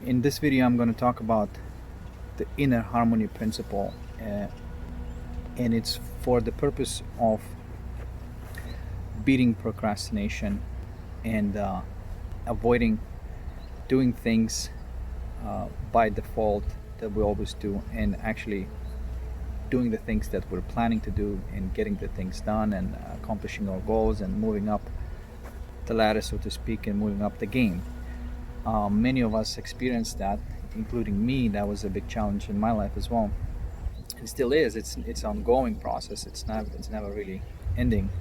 In this video, I'm going to talk about the inner harmony principle, and it's for the purpose of beating procrastination and avoiding doing things by default that we always do, and actually doing the things that we're planning to do and getting the things done and accomplishing our goals and moving up the ladder, so to speak, and moving up the game. Many of us experienced that, including me. That was a big challenge in my life as well. It still is. It's ongoing process. It's never really ending.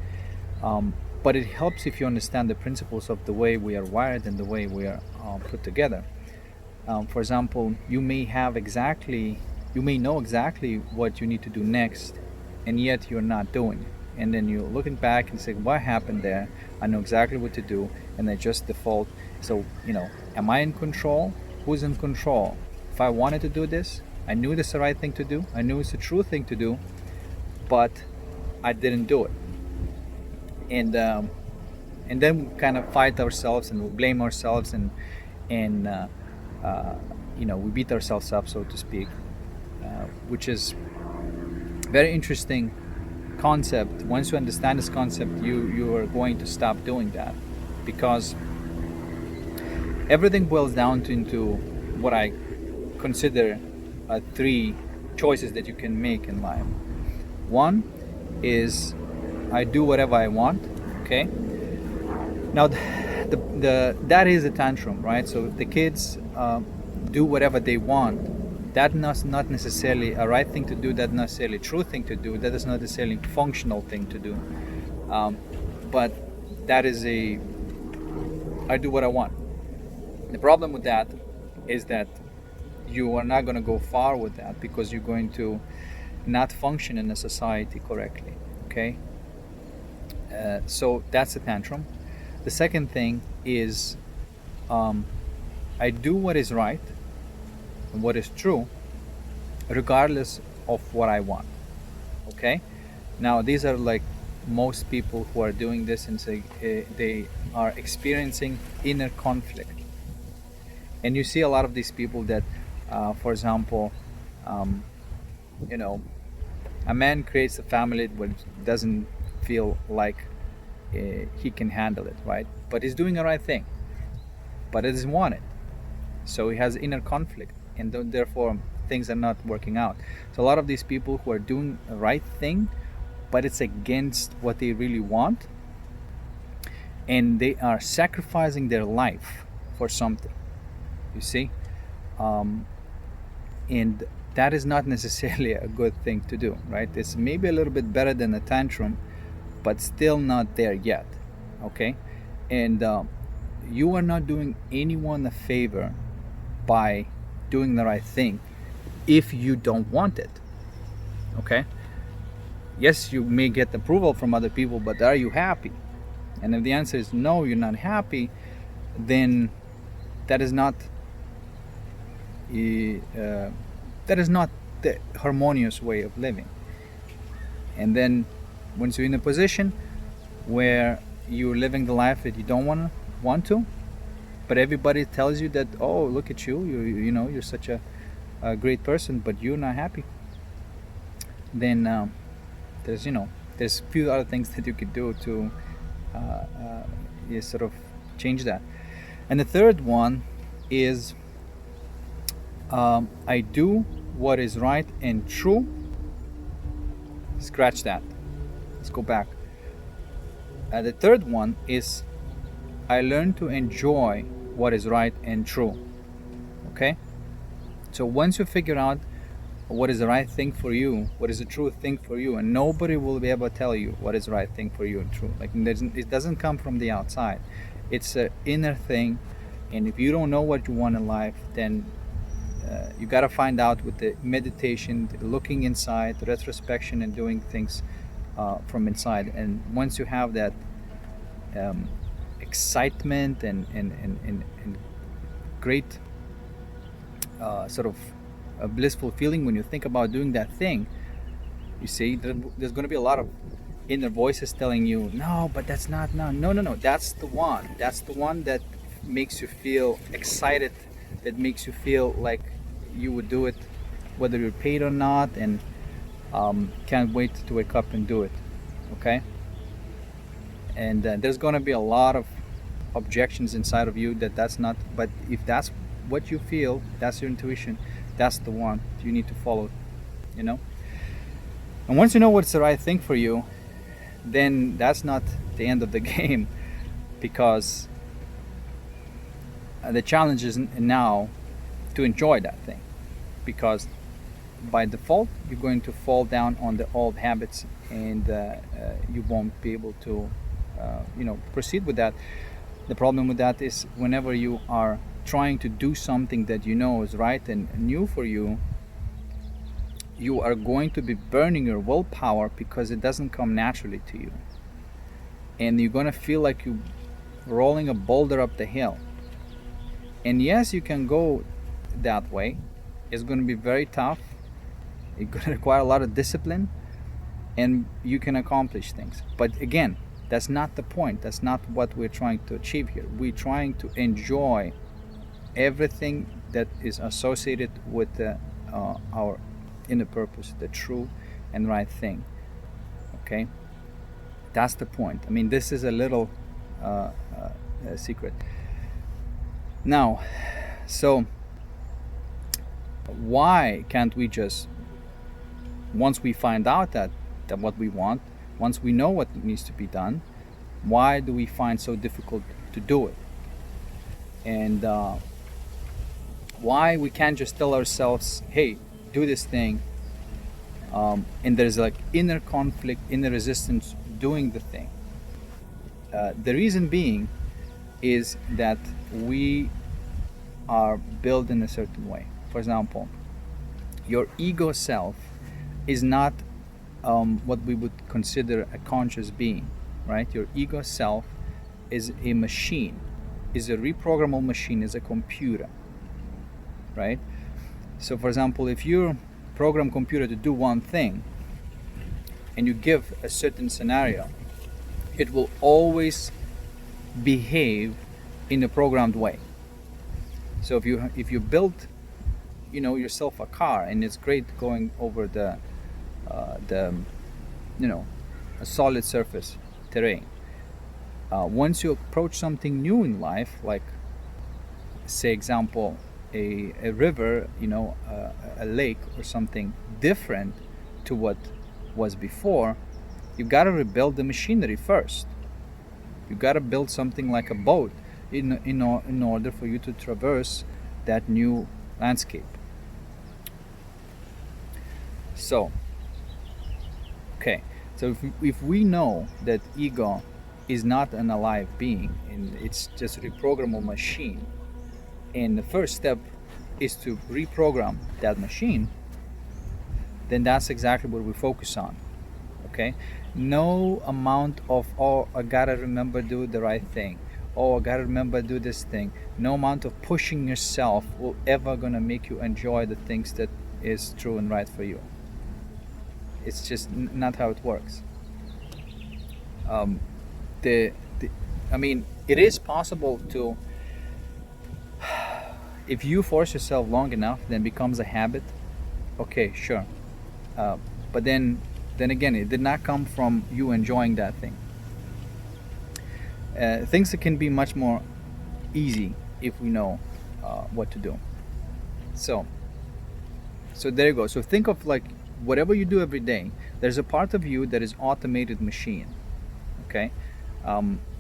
But it helps if you understand the principles of the way we are wired and the way we are put together. For example, you may know exactly what you need to do next, and yet you're not doing it. And then you're looking back and saying, what happened there? I know exactly what to do, and I just default. So, am I in control? Who's in control? If I wanted to do this, I knew this is the right thing to do. I knew it's the true thing to do, but I didn't do it. And then we kind of fight ourselves and we blame ourselves and we beat ourselves up, so to speak, which is very interesting concept. Once you understand this concept, you are going to stop doing that, because everything boils down into what I consider three choices that you can make in life. One is I do whatever I want. Okay. Now, that is a tantrum, right? So if the kids do whatever they want, that's not necessarily a right thing to do. That's not necessarily a true thing to do. That is not necessarily a functional thing to do. But that is I do what I want. The problem with that is that you are not going to go far with that, because you're going to not function in a society correctly. Okay. So that's a tantrum. The second thing is I do what is right and what is true, regardless of what I want. Okay. Now, these are like most people who are doing this, and say they are experiencing inner conflict. And you see a lot of these people that, for example, a man creates a family but doesn't feel like he can handle it, right? But he's doing the right thing, but it doesn't want it. So he has inner conflict, and therefore things are not working out. So a lot of these people who are doing the right thing, but it's against what they really want, and they are sacrificing their life for something, you see. And that is not necessarily a good thing to do, right? It's maybe a little bit better than a tantrum, but still not there yet. Okay. And you are not doing anyone a favor by doing the right thing if you don't want it. Okay. Yes, you may get approval from other people, but are you happy? And if the answer is no, you're not happy, then that is not the harmonious way of living. And then once you're in a position where you're living the life that you don't want to, but everybody tells you that, oh, look at you, you're such a great person, but you're not happy, then there's a few other things that you could do to sort of change that. And the third one is I do what is right and true. Scratch that. Let's go back. The third one is I learn to enjoy what is right and true. Okay. So once you figure out what is the right thing for you, what is the true thing for you, and nobody will be able to tell you what is the right thing for you and true. Like, it doesn't come from the outside. It's an inner thing. And if you don't know what you want in life, then you got to find out with the meditation, looking inside, the retrospection, and doing things from inside. And once you have that excitement and great sort of a blissful feeling when you think about doing that thing, you see, there's going to be a lot of inner voices telling you, no, but that's not, no, that's the one that makes you feel excited that makes you feel like you would do it whether you're paid or not, and can't wait to wake up and do it. Okay, and there's going to be a lot of objections inside of you that's not, but if that's what you feel, that's your intuition, that's the one you need to follow, you know. And once you know what's the right thing for you, then that's not the end of the game, because the challenge is now to enjoy that thing, because by default you're going to fall down on the old habits, and you won't be able to proceed with that. The problem with that is whenever you are trying to do something that you know is right and new for you, you are going to be burning your willpower because it doesn't come naturally to you, and you're going to feel like you're rolling a boulder up the hill. And yes, you can go that way. It's going to be very tough. It's going to require a lot of discipline, and you can accomplish things. But again, that's not the point. That's not what we're trying to achieve here. We're trying to enjoy everything that is associated with our inner purpose, the true and right thing. Okay, that's the point. I mean, this is a little secret. Now, so why can't we just, once we find out that what we want, once we know what needs to be done, why do we find so difficult to do it? And why we can't just tell ourselves, hey, do this thing, and there's like inner conflict, inner resistance doing the thing. The reason being is that we are built in a certain way. For example, your ego self is not what we would consider a conscious being, right? Your ego self is a machine, is a reprogrammable machine, is a computer, right? So for example, if you program computer to do one thing and you give a certain scenario, it will always behave in a programmed way. So if you build yourself a car, and it's great going over the a solid surface terrain, once you approach something new in life, like say example a river, a lake or something different to what was before, you got to rebuild the machinery first. You got to build something like a boat in order for you to traverse that new landscape. So if we know that ego is not an alive being and it's just a reprogrammable machine, and the first step is to reprogram that machine, then that's exactly what we focus on. Okay, no amount of, oh, I gotta remember do the right thing, oh, I gotta remember do this thing, no amount of pushing yourself will ever gonna make you enjoy the things that is true and right for you. It's just not how it works. I mean, it is possible to, if you force yourself long enough, then it becomes a habit. Okay, sure, but then again, it did not come from you enjoying that thing. Things that can be much more easy if we know what to do. So there you go. So think of like whatever you do every day, there's a part of you that is automated machine. Okay,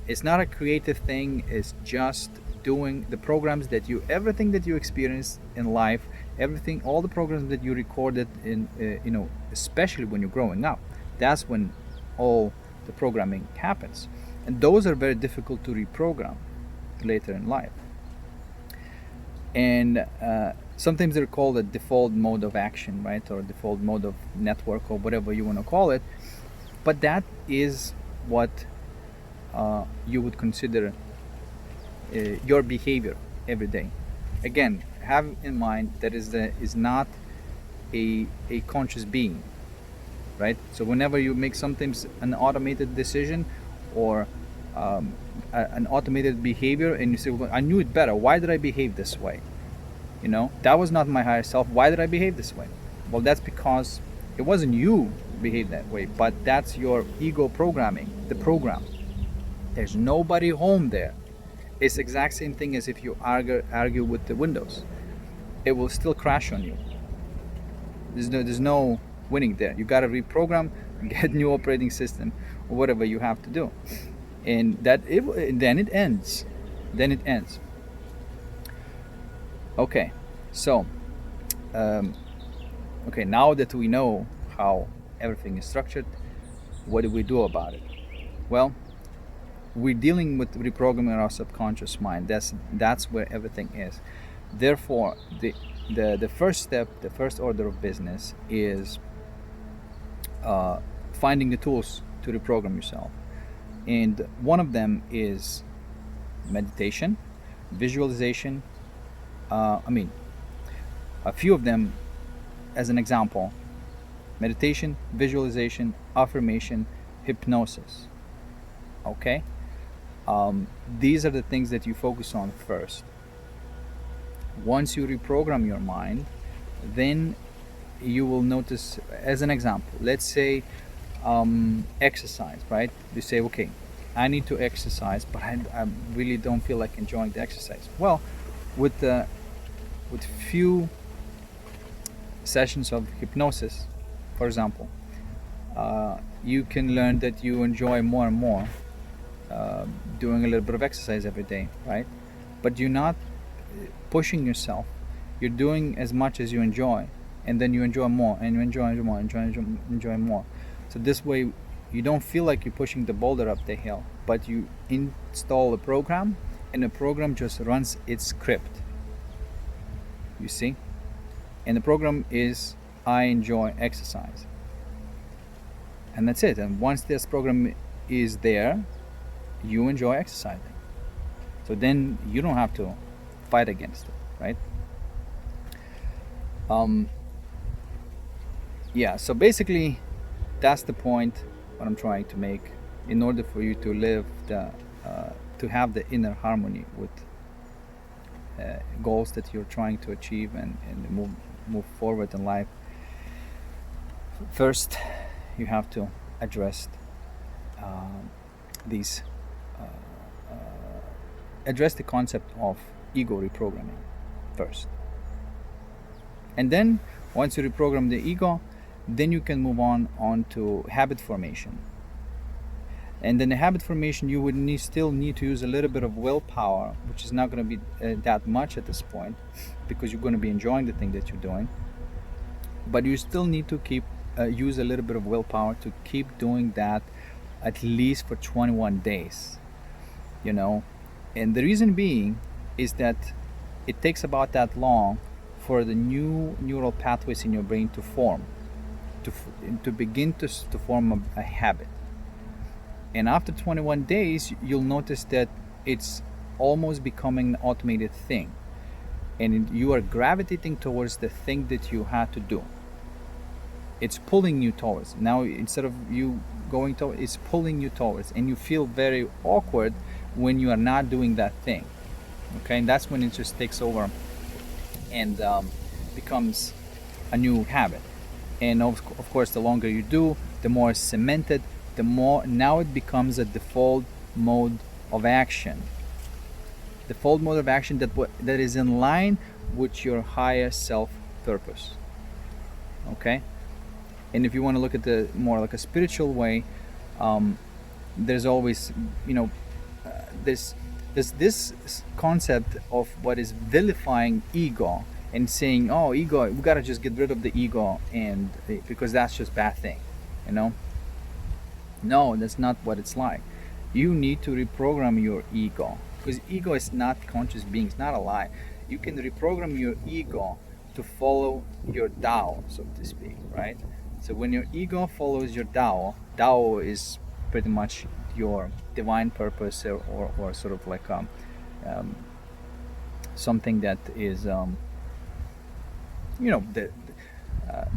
it's not a creative thing. It's just doing the programs that everything that you experience in life, everything, all the programs that you recorded in, especially when you're growing up. That's when all the programming happens, and those are very difficult to reprogram later in life. And sometimes they're called a default mode of action, right, or default mode of network, or whatever you want to call it. But that is what you would consider your behavior every day. Again, have in mind that is not a conscious being, right? So whenever you make sometimes an automated decision or an automated behavior, and you say, well, I knew it better, why did I behave this way? That was not my higher self. Why did I behave this way? Well, that's because it wasn't you behave that way, but that's your ego programming, the program. There's nobody home there. It's the exact same thing as if you argue with the Windows. It will still crash on you. There's no winning there. You got to reprogram, get new operating system, or whatever you have to do, and then it ends. Okay, so okay, now that we know how everything is structured, what do we do about it? Well, we're dealing with reprogramming our subconscious mind. That's where everything is. Therefore, the first step, the first order of business is finding the tools to reprogram yourself. And one of them is meditation, visualization. A few of them as an example: meditation, visualization, affirmation, hypnosis. Okay? These are the things that you focus on first. Once you reprogram your mind, then you will notice, as an example, let's say exercise, right? You say, okay, I need to exercise, but I really don't feel like enjoying the exercise. Well, with few sessions of hypnosis, for example, you can learn that you enjoy more and more doing a little bit of exercise every day, right? But you're not pushing yourself. You're doing as much as you enjoy, and then you enjoy more, and you enjoy more, enjoy more. So this way, you don't feel like you're pushing the boulder up the hill, but you install a program, and the program just runs its script. You see? And the program is, I enjoy exercise. And that's it. And once this program is there, you enjoy exercising. So then you don't have to fight against it, right? Yeah, so basically that's the point what I'm trying to make, in order for you to live to have the inner harmony with goals that you're trying to achieve and move forward in life. First, you have to address address the concept of ego reprogramming first. And then once you reprogram the ego, then you can move on to habit formation. And then the habit formation, you would still need to use a little bit of willpower, which is not going to be that much at this point, because you're going to be enjoying the thing that you're doing. But you still need to use a little bit of willpower to keep doing that at least for 21 days. And the reason being is that it takes about that long for the new neural pathways in your brain to form, to begin to form a habit. And after 21 days, you'll notice that it's almost becoming an automated thing, and you are gravitating towards the thing that you had to do. It's pulling you towards. Now, instead of you going towards, it's pulling you towards, and you feel very awkward when you are not doing that thing. Okay, and that's when it just takes over and becomes a new habit. And of course, the longer you do, the more cemented, the more now it becomes a default mode of action. Default mode of action that is in line with your higher self purpose. Okay? And if you want to look at the more like a spiritual way, there's always, this concept of what is vilifying ego and saying, oh, ego, we gotta just get rid of the ego, and because that's just bad thing, No, that's not what it's like. You need to reprogram your ego, because ego is not conscious being. It's not a lie. You can reprogram your ego to follow your Tao, so to speak, right? So when your ego follows your Tao is pretty much your divine purpose, or sort of like something that is the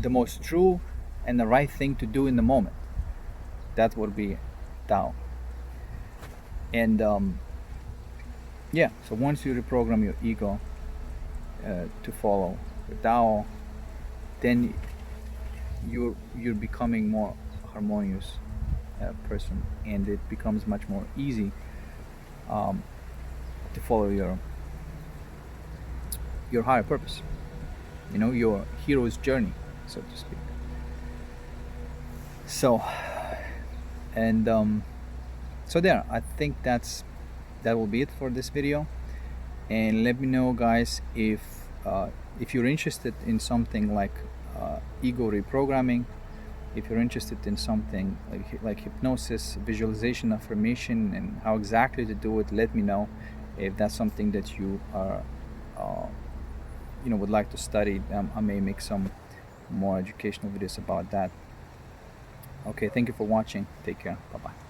most true and the right thing to do in the moment. That would be Tao. And so once you reprogram your ego, to follow the Tao, then you're becoming more harmonious person, and it becomes much more easy to follow your higher purpose. You know, your hero's journey, so to speak. So, and so there, I think that will be it for this video. And let me know, guys, if you're interested in something like ego reprogramming, if you're interested in something like hypnosis, visualization, affirmation, and how exactly to do it. Let me know if that's something that you are would like to study. I may make some more educational videos about that. Okay, thank you for watching. Take care. Bye bye.